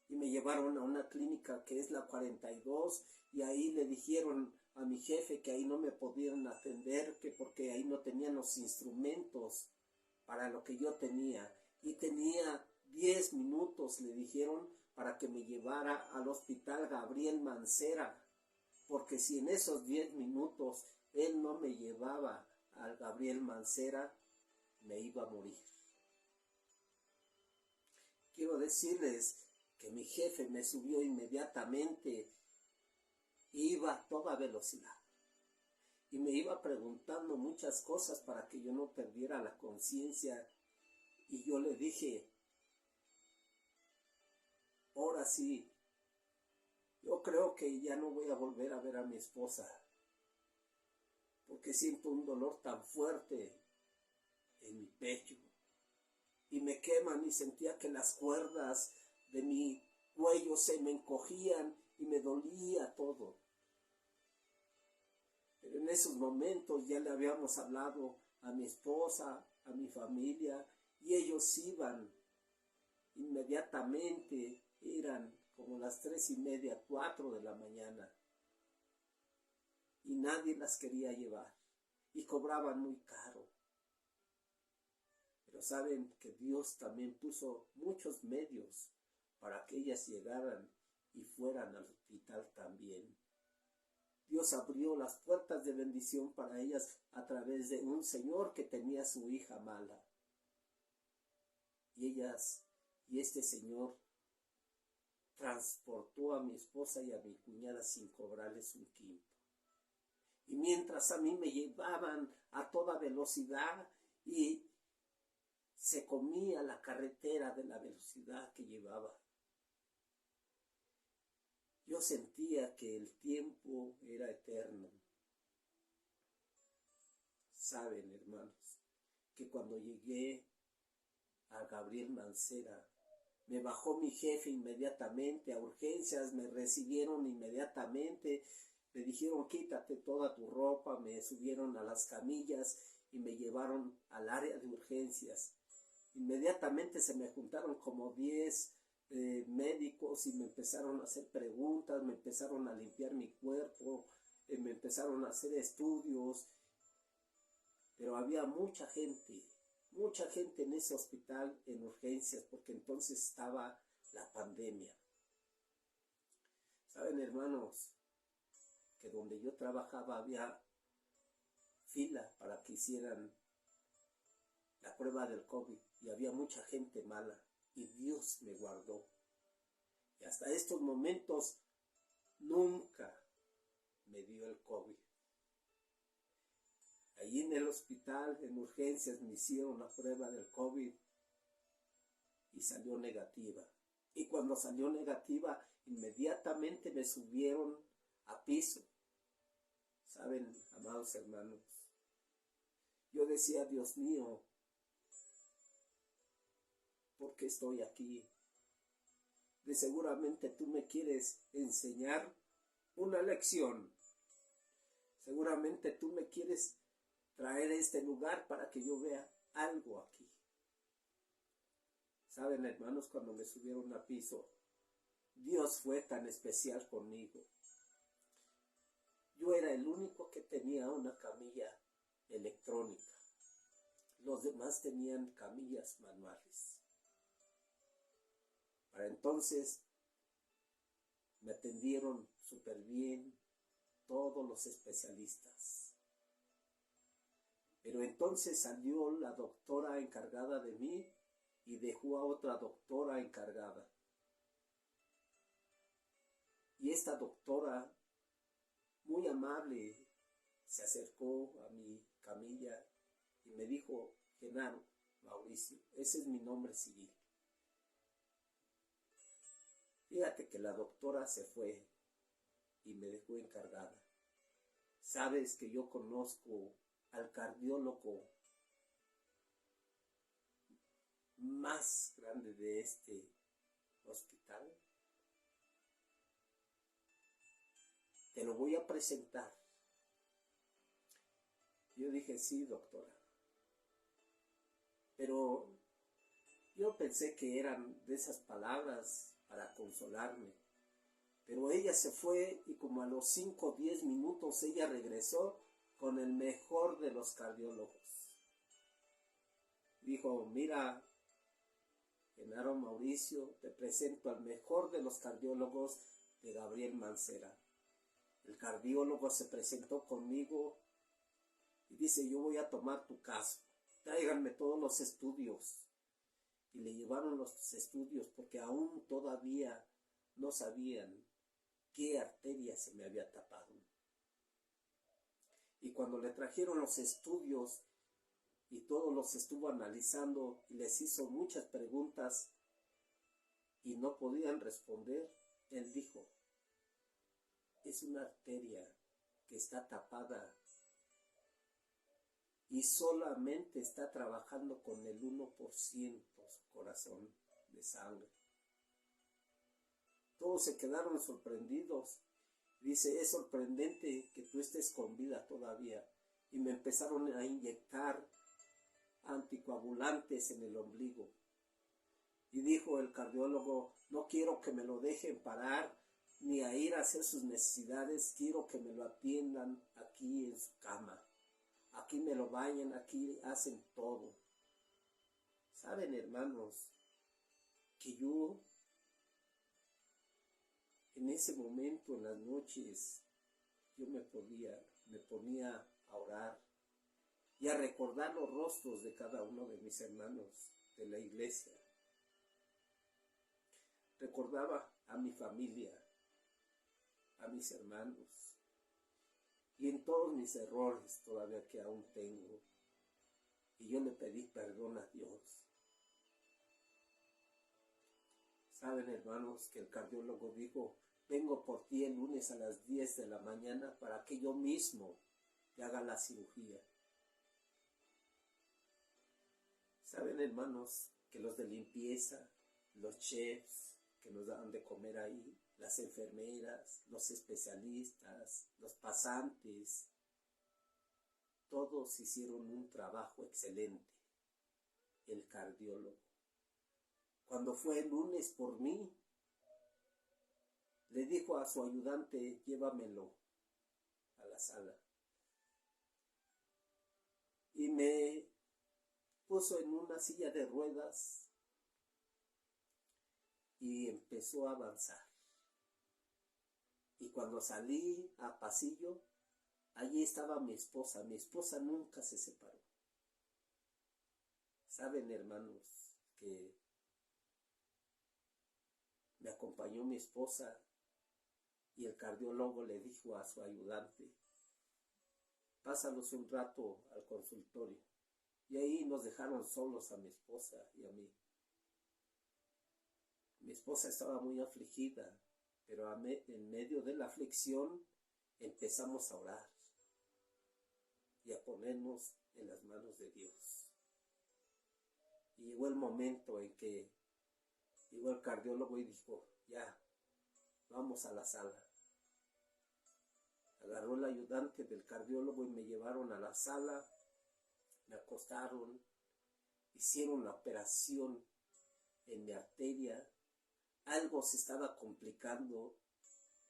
Y me llevaron a una clínica que es la 42 y ahí le dijeron a mi jefe que ahí no me podían atender, que porque ahí no tenían los instrumentos para lo que yo tenía. Y tenía 10 minutos, le dijeron, para que me llevara al hospital Gabriel Mancera, porque si en esos 10 minutos él no me llevaba al Gabriel Mancera, me iba a morir. Quiero decirles que mi jefe me subió inmediatamente, iba a toda velocidad y me iba preguntando muchas cosas para que yo no perdiera la conciencia. Y yo le dije, ahora sí, yo creo que ya no voy a volver a ver a mi esposa, porque siento un dolor tan fuerte en mi pecho y me queman, y sentía que las cuerdas de mi cuello se me encogían y me dolía todo. Pero en esos momentos ya le habíamos hablado a mi esposa, a mi familia, y ellos iban inmediatamente. Eran como las 3:30, 4 de la mañana, y nadie las quería llevar y cobraban muy caro. Pero saben que Dios también puso muchos medios para que ellas llegaran y fueran al hospital también. Dios abrió las puertas de bendición para ellas a través de un señor que tenía a su hija mala. Y este señor transportó a mi esposa y a mi cuñada sin cobrarles un quinto. Y mientras a mí me llevaban a toda velocidad y se comía la carretera de la velocidad que llevaba, yo sentía que el tiempo era eterno. Saben, hermanos, que cuando llegué a Gabriel Mancera, me bajó mi jefe inmediatamente a urgencias, me recibieron inmediatamente, me dijeron quítate toda tu ropa, me subieron a las camillas y me llevaron al área de urgencias. Inmediatamente se me juntaron como 10 médicos y me empezaron a hacer preguntas, me empezaron a limpiar mi cuerpo, me empezaron a hacer estudios, pero había mucha gente en ese hospital en urgencias, porque entonces estaba la pandemia. Saben, hermanos, que donde yo trabajaba había fila para que hicieran la prueba del COVID y había mucha gente mala, y Dios me guardó. Y hasta estos momentos nunca me dio el COVID. Allí en el hospital, en urgencias, me hicieron la prueba del COVID y salió negativa. Y cuando salió negativa, inmediatamente me subieron a piso Saben, amados hermanos, yo decía, Dios mío, ¿por qué estoy aquí? De seguramente tú me quieres enseñar una lección. Seguramente tú me quieres traer a este lugar para que yo vea algo aquí. Saben, hermanos, cuando me subieron a piso, Dios fue tan especial conmigo. Yo era el único que tenía una camilla electrónica. Los demás tenían camillas manuales. Para entonces me atendieron súper bien todos los especialistas. Pero entonces salió la doctora encargada de mí y dejó a otra doctora encargada. Y esta doctora, muy amable, se acercó a mi camilla y me dijo, Genaro Mauricio, ese es mi nombre civil. Fíjate que la doctora se fue y me dejó encargada. Sabes que yo conozco al cardiólogo más grande de este hospital. Te lo voy a presentar. Yo dije, sí, doctora. Pero yo pensé que eran de esas palabras para consolarme. Pero ella se fue y como a los 5 o 10 minutos ella regresó con el mejor de los cardiólogos. Dijo, mira, Genaro Mauricio, te presento al mejor de los cardiólogos de Gabriel Mancera. El cardiólogo se presentó conmigo y dice, yo voy a tomar tu caso. Tráiganme todos los estudios. Y le llevaron los estudios porque aún todavía no sabían qué arteria se me había tapado. Y cuando le trajeron los estudios y todos los estuvo analizando y les hizo muchas preguntas y no podían responder, él dijo, es una arteria que está tapada y solamente está trabajando con el 1% su corazón de sangre. Todos se quedaron sorprendidos. Dice, es sorprendente que tú estés con vida todavía. Y me empezaron a inyectar anticoagulantes en el ombligo. Y dijo el cardiólogo, no quiero que me lo dejen parar ni a ir a hacer sus necesidades, quiero que me lo atiendan aquí en su cama. Aquí me lo bañan, aquí hacen todo. Saben, hermanos, que yo en ese momento, en las noches, yo me ponía a orar y a recordar los rostros de cada uno de mis hermanos de la iglesia. Recordaba a mi familia, a mis hermanos, y en todos mis errores todavía que aún tengo. Y yo le pedí perdón a Dios. Saben, hermanos, que el cardiólogo dijo, vengo por ti el lunes a las 10 de la mañana para que yo mismo te haga la cirugía. Saben, hermanos, que los de limpieza, los chefs que nos dan de comer ahí, las enfermeras, los especialistas, los pasantes, todos hicieron un trabajo excelente. El cardiólogo, cuando fue el lunes por mí, le dijo a su ayudante, llévamelo a la sala. Y me puso en una silla de ruedas y empezó a avanzar. Y cuando salí a pasillo, allí estaba mi esposa. Mi esposa nunca se separó. Saben, hermanos, que me acompañó mi esposa y el cardiólogo le dijo a su ayudante, pásalos un rato al consultorio. Y ahí nos dejaron solos a mi esposa y a mí. Mi esposa estaba muy afligida, pero en medio de la aflicción empezamos a orar. y a ponernos en las manos de Dios. Y llegó el momento en que llegó el cardiólogo y dijo, ya, vamos a la sala. Agarró el ayudante del cardiólogo y me llevaron a la sala, me acostaron, hicieron la operación en mi arteria, algo se estaba complicando,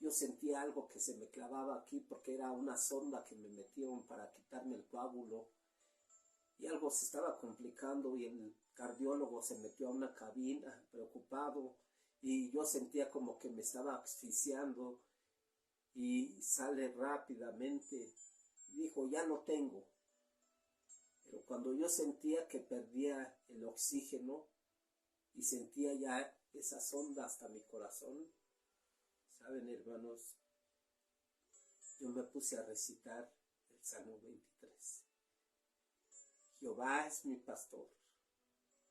yo sentía algo que se me clavaba aquí porque era una sonda que me metieron para quitarme el coágulo y algo se estaba complicando y el cardiólogo se metió a una cabina preocupado y yo sentía como que me estaba asfixiando y sale rápidamente, dijo ya lo tengo, pero cuando yo sentía que perdía el oxígeno y sentía ya esa sonda hasta mi corazón, saben hermanos, yo me puse a recitar el Salmo 23. Jehová es mi pastor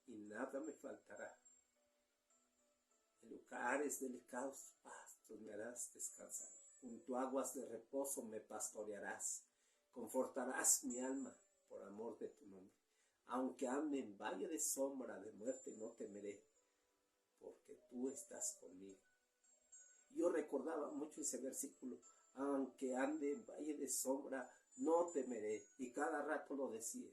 y nada me faltará. En lugares delicados pastos me harás descansar. Junto a aguas de reposo me pastorearás. Confortarás mi alma por amor de tu nombre. Aunque ande en valle de sombra de muerte no temeré, porque tú estás conmigo. Yo recordaba mucho ese versículo, aunque ande en valle de sombra no temeré, y cada rato lo decía.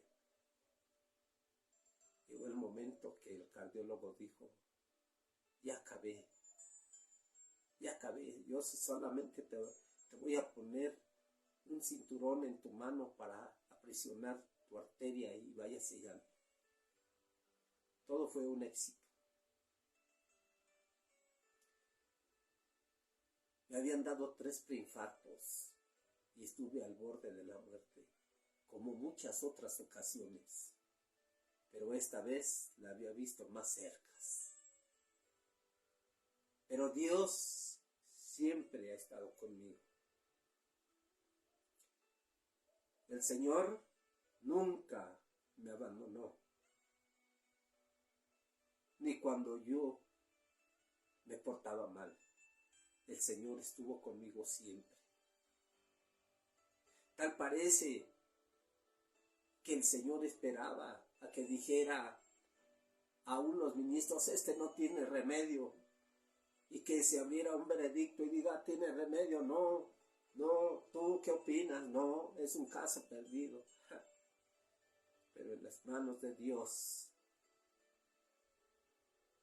Llegó el momento que el cardiólogo dijo, ya acabé, yo solamente te voy a poner un cinturón en tu mano para aprisionar tu arteria y vaya sellando. Todo fue un éxito. Me habían dado 3 preinfartos y estuve al borde de la muerte, como muchas otras ocasiones, pero esta vez la había visto más cerca. Pero Dios siempre ha estado conmigo. El Señor nunca me abandonó, ni cuando yo me portaba mal. El Señor estuvo conmigo siempre. Tal parece que el Señor esperaba a que dijera a unos ministros, este no tiene remedio, y que se abriera un veredicto y diga, tiene remedio, no, ¿tú qué opinas? No, es un caso perdido. Pero en las manos de Dios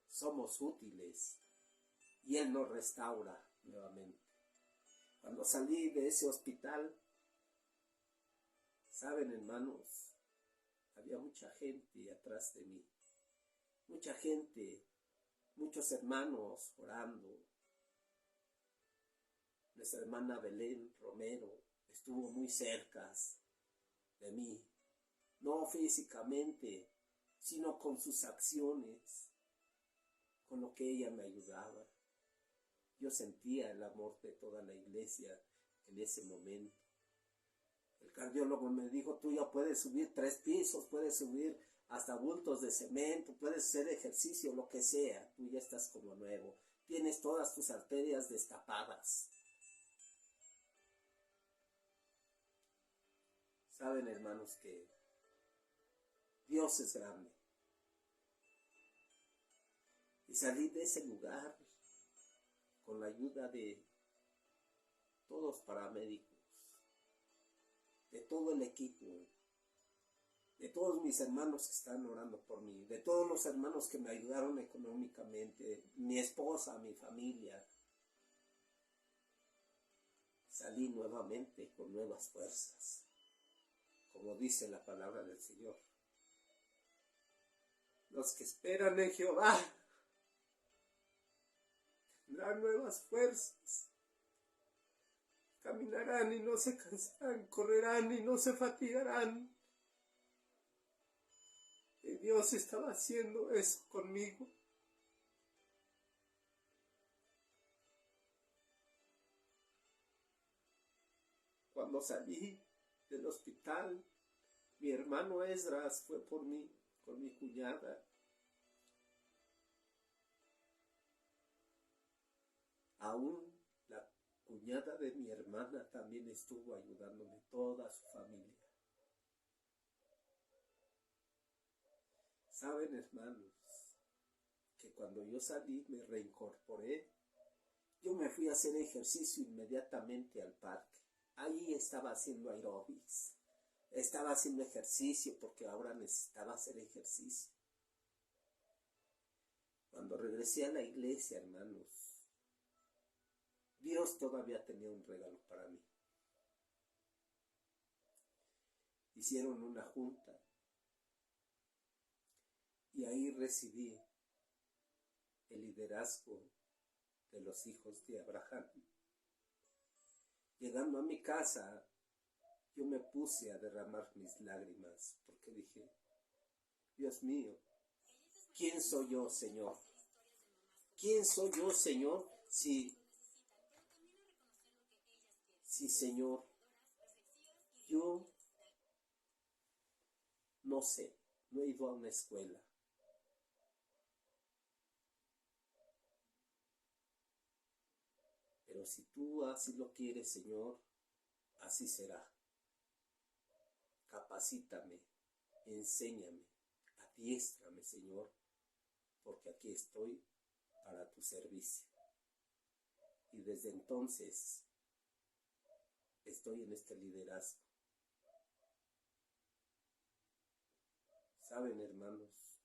somos útiles y Él nos restaura nuevamente. Cuando salí de ese hospital, saben hermanos, había mucha gente atrás de mí, mucha gente, muchos hermanos orando. Nuestra hermana Belén Romero estuvo muy cerca de mí, no físicamente, sino con sus acciones, con lo que ella me ayudaba. Yo sentía el amor de toda la iglesia en ese momento. El cardiólogo me dijo, tú ya puedes subir 3 pisos, puedes subir hasta bultos de cemento, puedes hacer ejercicio, lo que sea, tú ya estás como nuevo, tienes todas tus arterias destapadas. Saben hermanos que Dios es grande. Y salí de ese lugar con la ayuda de todos los paramédicos, de todo el equipo, de todos mis hermanos que están orando por mí, de todos los hermanos que me ayudaron económicamente, mi esposa, mi familia. Salí nuevamente con nuevas fuerzas, como dice la palabra del Señor. Los que esperan en Jehová tendrán nuevas fuerzas. Caminarán y no se cansarán, correrán y no se fatigarán. Y Dios estaba haciendo eso conmigo. Cuando salí del hospital, mi hermano Esdras fue por mí, con mi cuñada. Aún la cuñada de mi hermana también estuvo ayudándome, toda su familia. Saben, hermanos, que cuando yo salí, me reincorporé, yo me fui a hacer ejercicio inmediatamente al parque. Ahí estaba haciendo aeróbics, estaba haciendo ejercicio porque ahora necesitaba hacer ejercicio. Cuando regresé a la iglesia, hermanos, Dios todavía tenía un regalo para mí. Hicieron una junta y ahí recibí el liderazgo de los hijos de Abraham. Llegando a mi casa, yo me puse a derramar mis lágrimas porque dije, Dios mío, ¿quién soy yo, Señor? ¿Quién soy yo, Señor? Si Señor, yo no sé, no he ido a una escuela. Pero si tú así lo quieres, Señor, así será. Capacítame, enséñame, adiéstrame, Señor, porque aquí estoy para tu servicio. Y desde entonces estoy en este liderazgo. Saben, hermanos,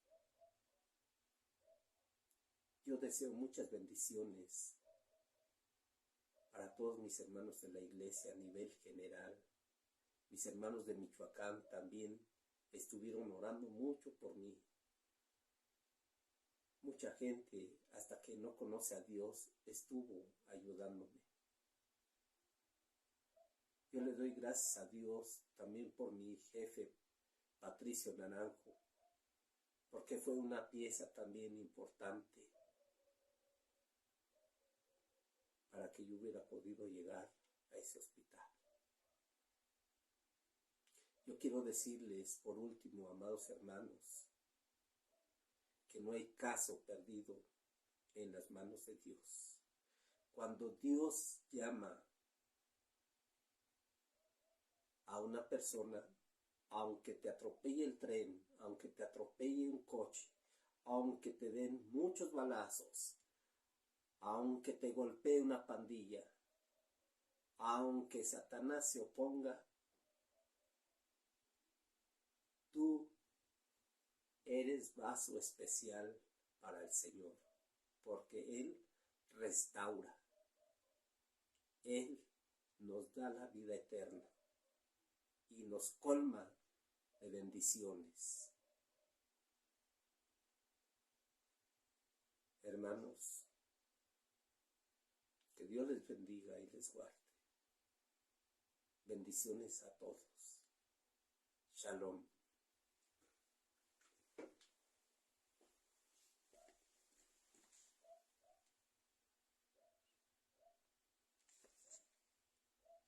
yo deseo muchas bendiciones para todos mis hermanos de la iglesia a nivel general. Mis hermanos de Michoacán también estuvieron orando mucho por mí. Mucha gente, hasta que no conoce a Dios, estuvo ayudándome. Yo le doy gracias a Dios también por mi jefe, Patricio Naranjo, porque fue una pieza también importante para que yo hubiera podido llegar a ese hospital. Yo quiero decirles, por último, amados hermanos, que no hay caso perdido en las manos de Dios. Cuando Dios llama a una persona, aunque te atropelle el tren, aunque te atropelle un coche, aunque te den muchos balazos, aunque te golpee una pandilla, aunque Satanás se oponga, tú eres vaso especial para el Señor, porque Él restaura, Él nos da la vida eterna y nos colma de bendiciones. Hermanos, que Dios les bendiga y les guarde. Bendiciones a todos. Shalom.